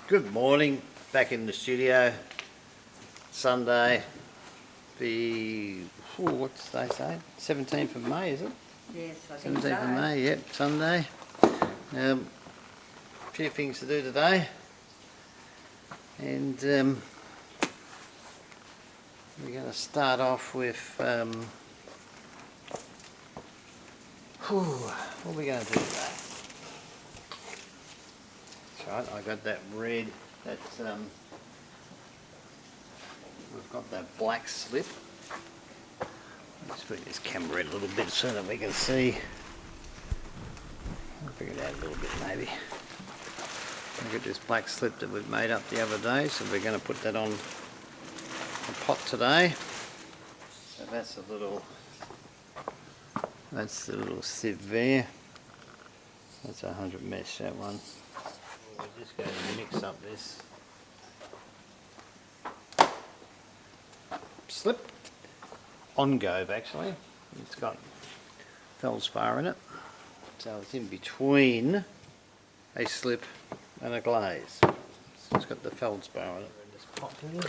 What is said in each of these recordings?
Good morning, back in the studio. Sunday, what's they say? 17th of May, is it? Yes, I think 17th so. of May, yep, Sunday. A few things to do today. And we're going to start off with, what are we going to do today? That's right, I got that red, that's, we've got that black slip. Let's bring this camera in a little bit so that we can see. I'll bring it out a little bit maybe. Look at this black slip that we've made up the other day, so we're going to put that on the pot today. So that's the little sieve there. That's 100 mesh, that one. We're just going to mix up this slip on Gove actually. It's got feldspar in it, so it's in between a slip and a glaze. So it's got the feldspar in it. And this pot here,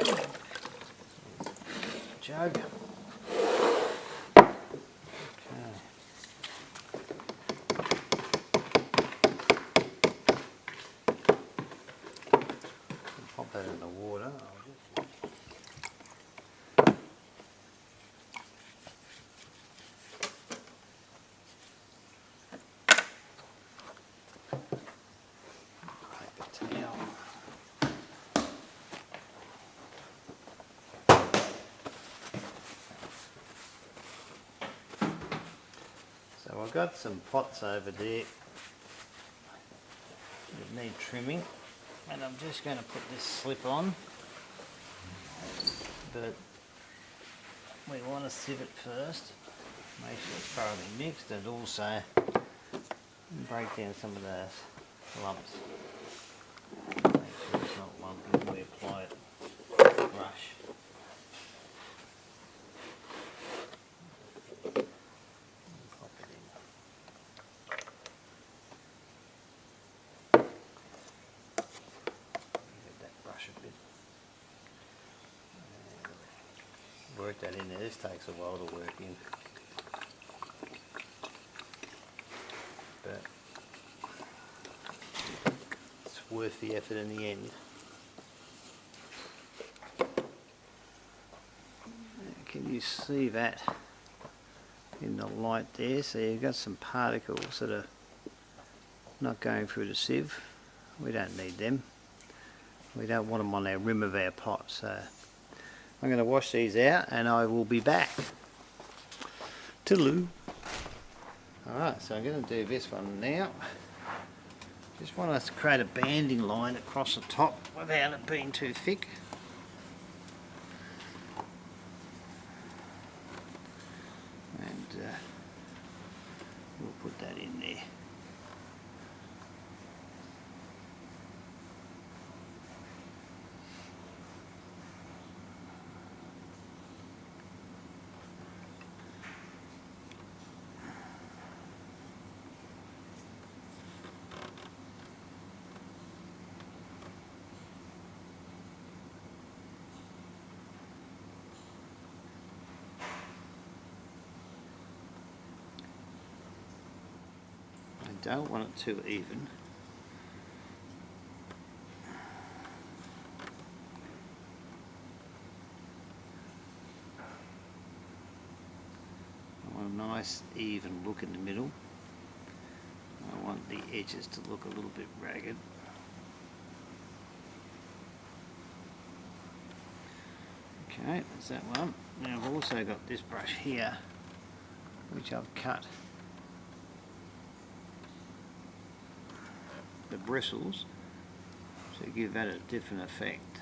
jug. Pop that in the water. Paper towel. So I've got some pots over there that need trimming. And I'm just going to put this slip on, but we want to sieve it first, make sure it's thoroughly mixed, and also break down some of those lumps. Make sure it's not lumpy when we apply it with the brush. Pop it in. Brush a bit. Work that in there. This takes a while to work in, but it's worth the effort in the end. Can you see that in the light there? So you've got some particles that are not going through the sieve. We don't need them. We don't want them on our rim of our pot, so I'm going to wash these out and I will be back. Toodaloo. Alright, so I'm going to do this one now. Just want to create a banding line across the top without it being too thick. And we'll put that in there. I don't want it too even. I want a nice even look in the middle. I want the edges to look a little bit ragged. Okay, that's that one. Now I've also got this brush here, which I've cut the bristles to give that a different effect.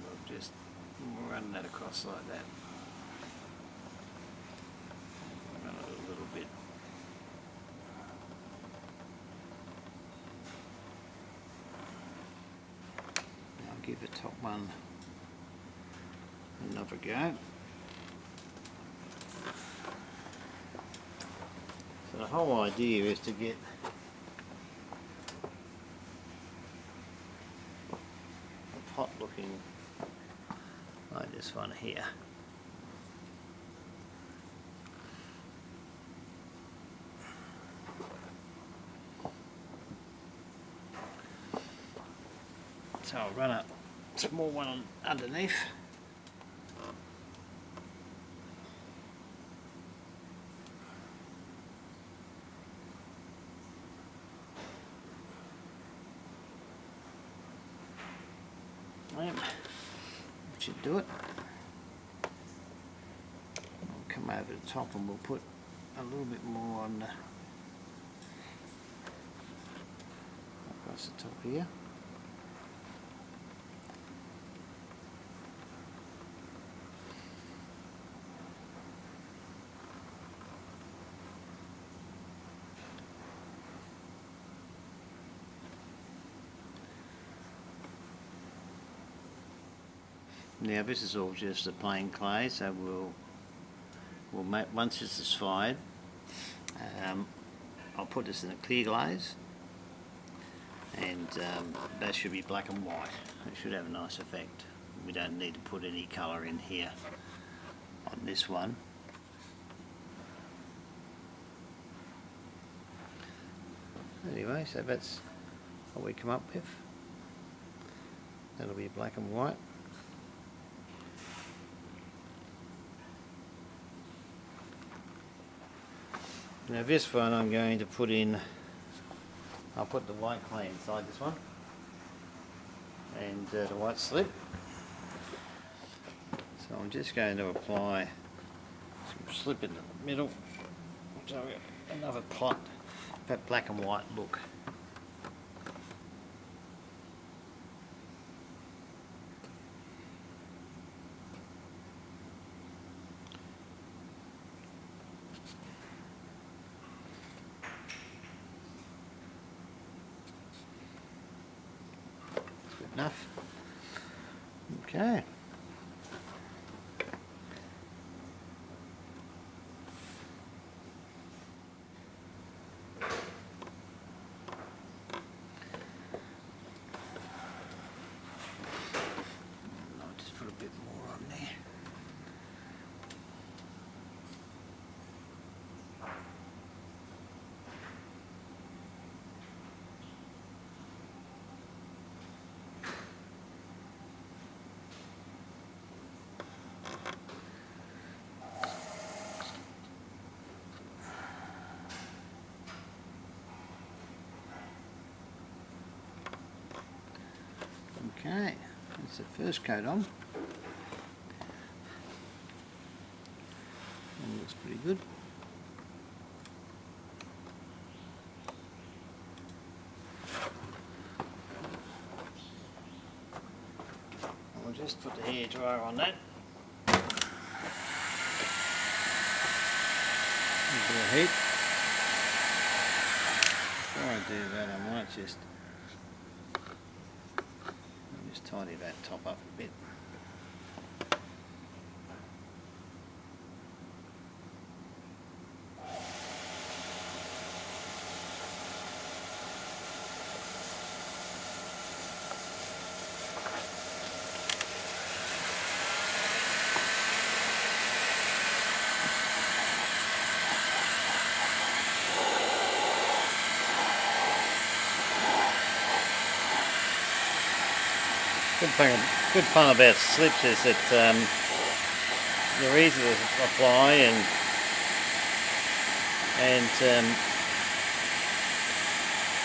I'll just run that across like that. Run it a little bit. I'll give the top one another go. So the whole idea is to get looking like this one here. So I'll run a small one on underneath. Yep, should do it. We'll come over the top and we'll put a little bit more on the across the top here. Now this is all just a plain clay, so we'll make, once this is fired, I'll put this in a clear glaze, and that should be black and white. It should have a nice effect. We don't need to put any colour in here on this one. Anyway, so that's what we come up with. That'll be black and white. Now this one I'm going to put in, I'll put the white clay inside this one, and the white slip. So I'm just going to apply some slip in the middle, so another pot, that black and white look. Enough. Okay. I'll just put a bit more on there. Okay, that's the first coat on. That looks pretty good. I'll just put the hairdryer on that. A bit of heat. Before I do that, I might just tidy that top up a bit. Good fun about slips is that they're easy to apply and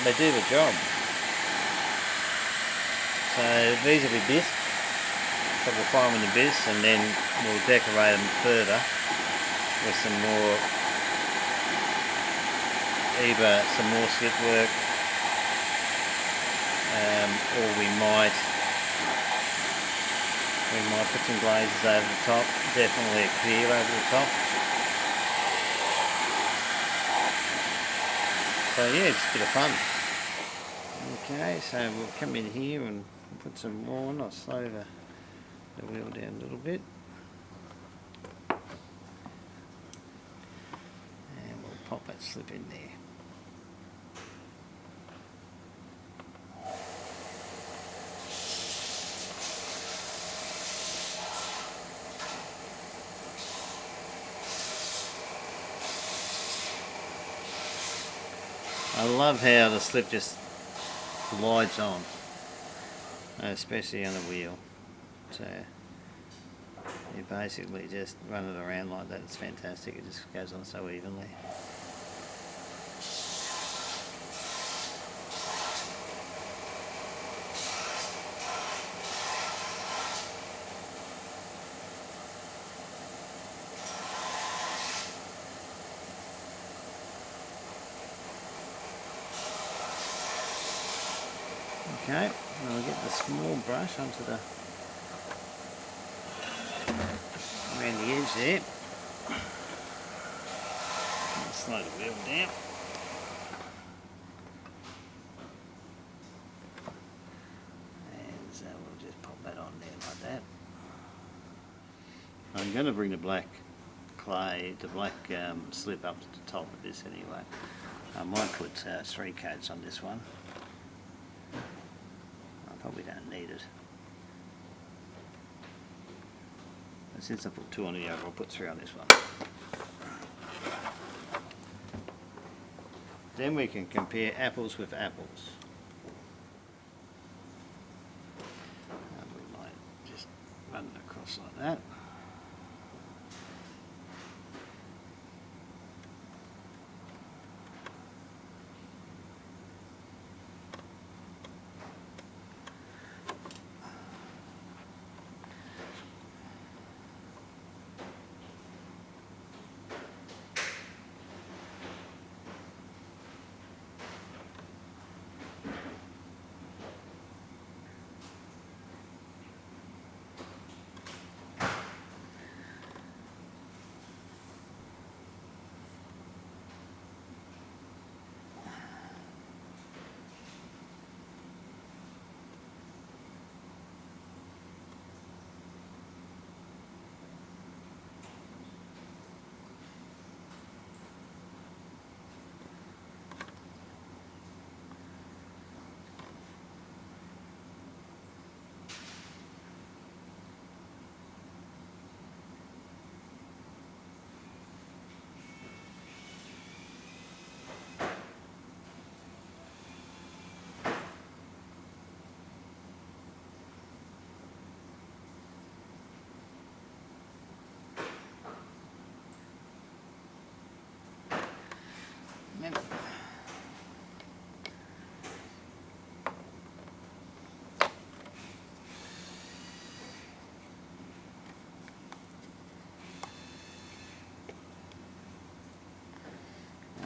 they do the job. So these will be bisque, so we'll fire them in the bisque and then we'll decorate them further with some more, either some more slip work or we might put some glazes over the top, definitely a clear over the top. So yeah, it's a bit of fun. Okay, so we'll come in here and put some more on. I'll slow the wheel down a little bit. And we'll pop that slip in there. I love how the slip just glides on, especially on the wheel. So you basically just run it around like that. It's fantastic. It just goes on so evenly. Okay, now we'll get the small brush onto the around the edge there. And slow the wheel down. And so we'll just pop that on there like that. I'm going to bring the black clay, the black slip up to the top of this anyway. I might put 3 coats on this one. I probably don't need it. But since I put 2 on the other, I'll put 3 on this one. Then we can compare apples with apples. And we might just run it across like that.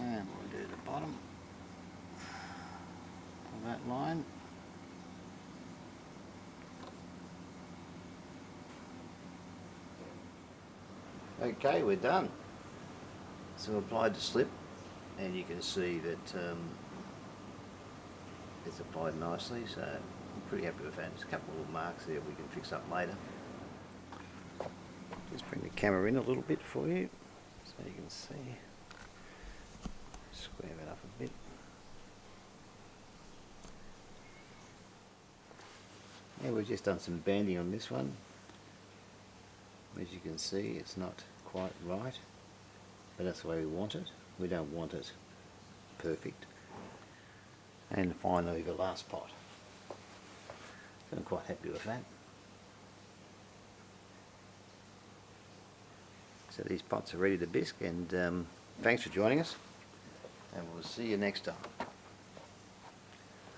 And we'll do the bottom of that line. Okay, we're done. So applied the slip, and you can see that it's applied nicely, so I'm pretty happy with that. There's a couple of little marks there we can fix up later. Just bring the camera in a little bit for you so you can see. Square that up a bit. Yeah, we've just done some banding on this one. As you can see, it's not quite right, but that's the way we want it. We don't want it perfect. And finally the last pot. So I'm quite happy with that. So these pots are ready to bisque, and thanks for joining us, and we'll see you next time.